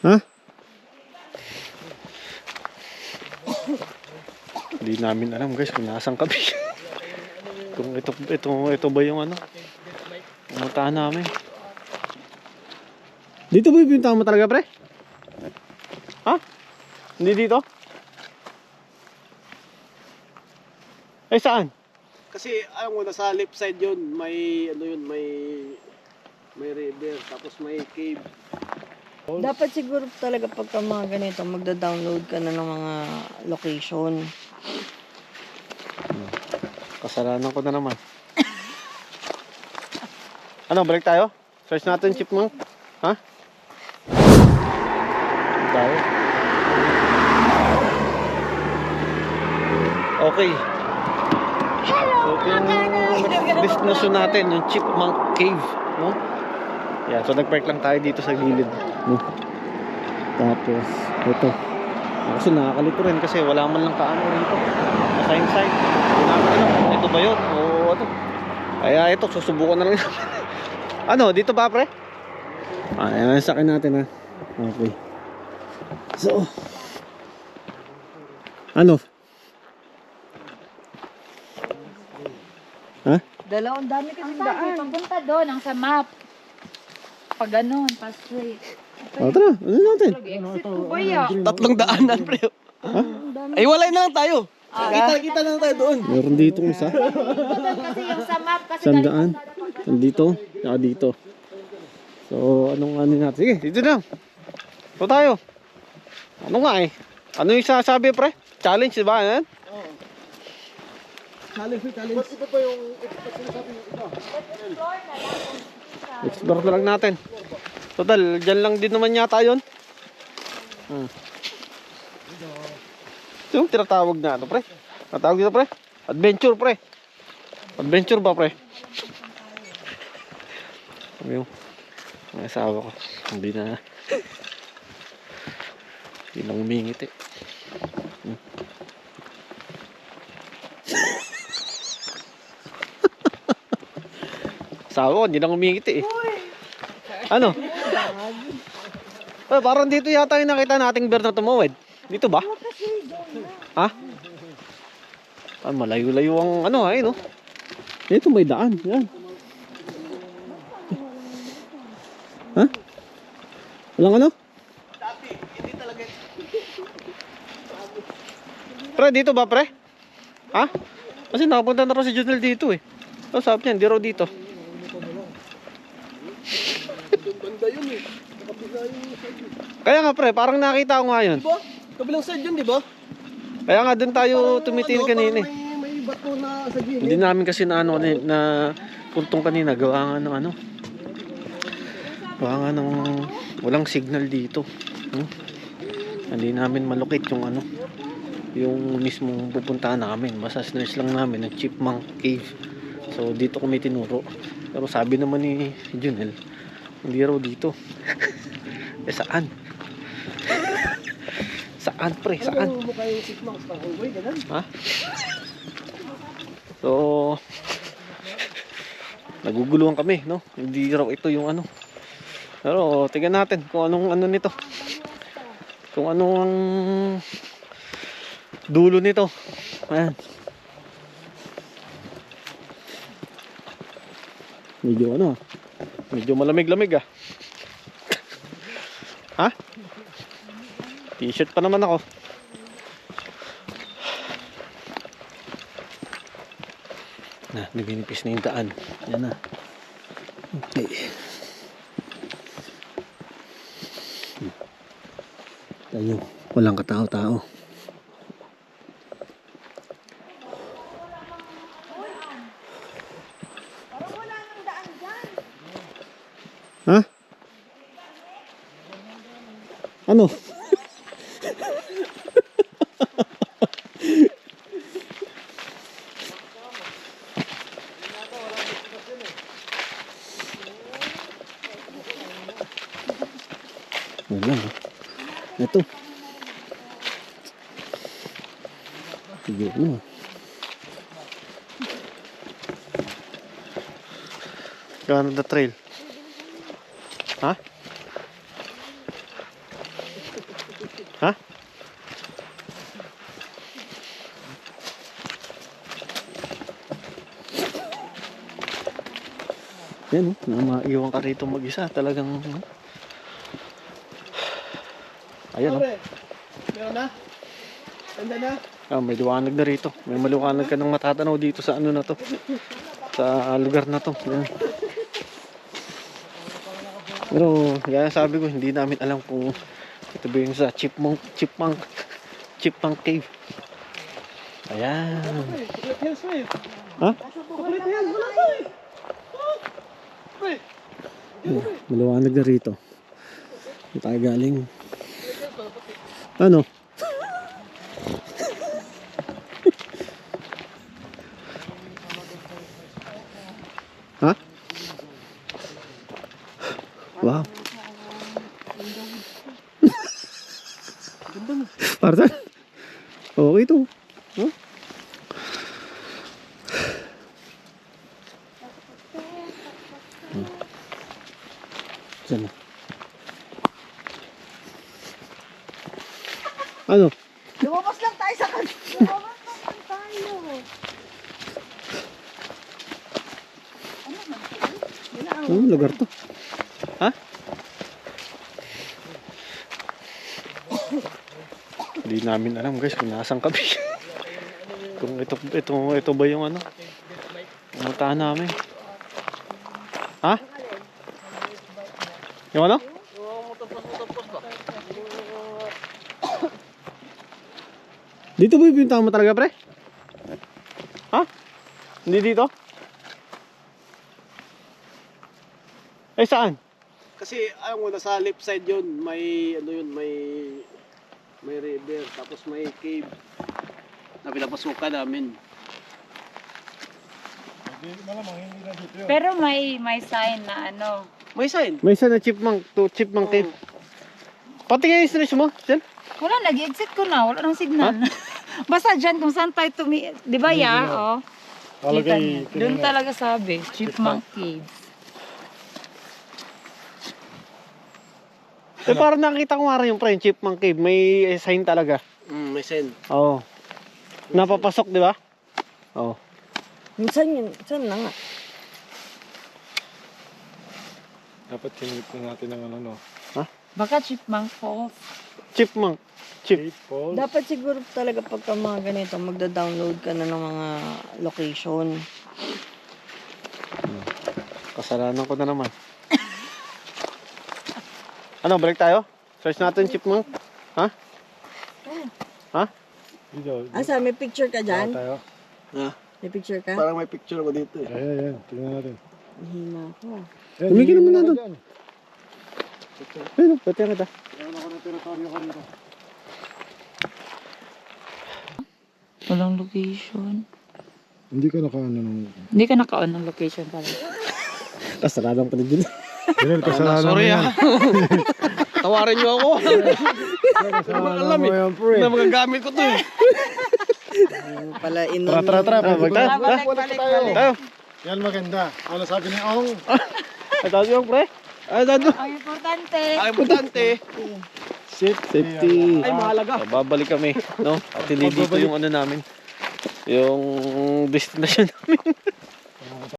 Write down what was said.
Ha? Hindi namin alam guys kung nasaan kami. Kung ito ba yung ano? Pumuntahan namin. Dito ba yung pinuntahan mo talaga, pre? Ha? Hindi dito? Eh saan? Kasi alam mo, nasa left side yun, may ano yun, may river, tapos may cave. Dapat siguro talaga pagka mga ganito, magda-download ka na ng mga location. Kasalanan ko na naman. Ano, balik tayo? Search natin chipmunk. Ha? Tayo. Okay. So, ito yung destination natin, yung Chipmunk Cave, no? Yeah, so nag-park lang tayo dito sa gilid, no? Tapos, ito. Kasi nakakalito rin kasi wala man lang kaano rito. Sa inside. Hindi namin alam kung ito ba yun o ano. Kaya ito, susubukan na lang namin. Ano, dito ba, pre? Ayan, sa akin natin, ha? Okay. So, ano? Ha? Dalawang dami kasing Ang sabi, daan. papunta doon, ang sa map. Pag ganun, pa straight. O, tara, ano natin? Exit ko ba ya? 3 daanan, pre. Ha? Ay, walay na lang tayo. Kita na lang tayo doon. Meron dito isa. Doon kasi yung sa map. Kasi Sandaan. Nandito. Saka dito. So, anong ano natin? Sige, dito na. Ito tayo. Ano nga eh? Ano yung sasabi, pre? Challenge, diba? Ano? Challenge. Ba't ito pa yung sinasabi yung iba? Explore na lang natin. Total, dyan lang din naman yata yun. Ito yung tinatawag na ano, pre? Tinatawag dito, pre? Adventure, pre. Adventure ba, pre? Ano yung ang asawa ko? Hindi na umingit eh. Asawa ko, hindi na umingit eh. Ano? Parang dito yata yung nakita nating bear na tumawid. Dito ba? Ha? Ah, malayo-layo ang ano ay no. Dito may daan. Yan. Ha? Walang ano? Dati, hindi talaga. Pre, dito ba pre? Ha? Kasi nakapunta na raw si Junel dito eh. So, sabi niya, hindi raw dito. Banda yun eh. Nakapila yung side. Kaya nga pre, parang nakita ko nga yun. Diba? Kabilang side yun, di ba? Kaya nga doon tayo tumitingin kanina eh. May bato na sa gilid. Hindi namin kasi na ano na puntong kanina gawa nga ng ano. Gawa nga ng walang signal dito. Hindi namin malukit yung ano, yung mismong pupuntahan namin. Basta search lang namin ng Chipmunk Cave. So dito kami tinuro. Pero sabi naman ni Junel, hindi raw dito. Eh saan? Saan pre? Saan? Ano mo kayo chipmunk sa hallway, ganun? Ha? So, naguguluhan kami, no? Hindi raw ito yung ano. Pero, tingnan natin kung anong ano nito. Kung anong dulo nito. Ayan. Medyo ano, medyo malamig-lamig ah. Ha? T-shirt pa naman ako. Na, nabinipis na yung daan. Yan na. Okay. Tayo. Walang katao-tao. Ha? Ano? Wala. Ito. Sige na. Canada Trail. Ha? Yan, na maiwan ka rito mag-isa. Talagang, ayan, Pare, meron na? Ganda na? may liwanag na rito. May maliwanag ka ng matatanaw dito sa ano na to. Sa lugar na to. Yan. Pero, kaya sabi ko, hindi namin alam kung ito ba yung sa Chipmunk Cave. Ayan. Chocolate Hills, pre. Ha? Chocolate Hills, wala pa eh. Oh, pre. Maliwanag na rito. Saan tayo galing? Ano? Ha? Wow. Parta? Okay ito. Huh? Saan na? Ano? Lumabas lang tayo sa kanila. Lumabas lang tayo. Ano lugar to? Ha? Hindi namin alam guys kung nasaan kami. Kung ito ba yung ano? Pumuntahan namin. Ha? Yung ano? Dito ba yung pinuntahan mo talaga, pre? Ha? Hindi dito? Eh, saan? Kasi ayaw mo nasa left side yun, may ano yun, may river, tapos may cave na pinapasukan namin. Pero may sign na ano. May sign. May isa na Chipmunk Cave. Pati nga yung stretch mo, Sel? Wala, nag-exit ko na. Wala nang signal. Basta dyan kung saan tayo di ba ya? Oh. Kita niyo. Doon talaga sabi, Chipmunk Cave. Eh, parang nakita ko nga rin yung pre, Chipmunk Cave. May sign talaga. May sign. Oo. Napapasok, di ba? Oo. Minsan yun, saan na nga? Dapat kinip na natin ng ano, no? Baka Chipmunk Falls. Chipmunk. Cape Falls. Dapat siguro talaga pagka mga ganito, magda-download ka na ng mga location. Kasalanan ko na naman. Ano, balik tayo? Search natin Chipmunk. Ha? Ha? Dito. Asa, may picture ka dyan? Tayo. Ha? May picture ka? Parang may picture ako dito eh. Ayan. Tingnan natin. Hina ko. Tumigil naman na doon. dyan. Ayun, pati ang kita. Meron ako ng teritoryo ko dito. Walang location. Hindi ka nakaano nung... Hindi ka naka-on ng location pala. Kasalanan ko na din. Ganun, kasalanan Sorry mo ah. yan. Tawarin niyo ako. Kasalanan mo yan, pre. Na magagamit ko to eh. Ano pala, inon. Tara. Balik tayo. Tayo. Yan maganda. Ano sabi ni Ong? Ay, tayo yung pre. Ay, tayo. Ang importante. Ang importante, Safety. ay mahalaga. Babalik kami, no? At hindi dito yung ano namin. Yung destination namin.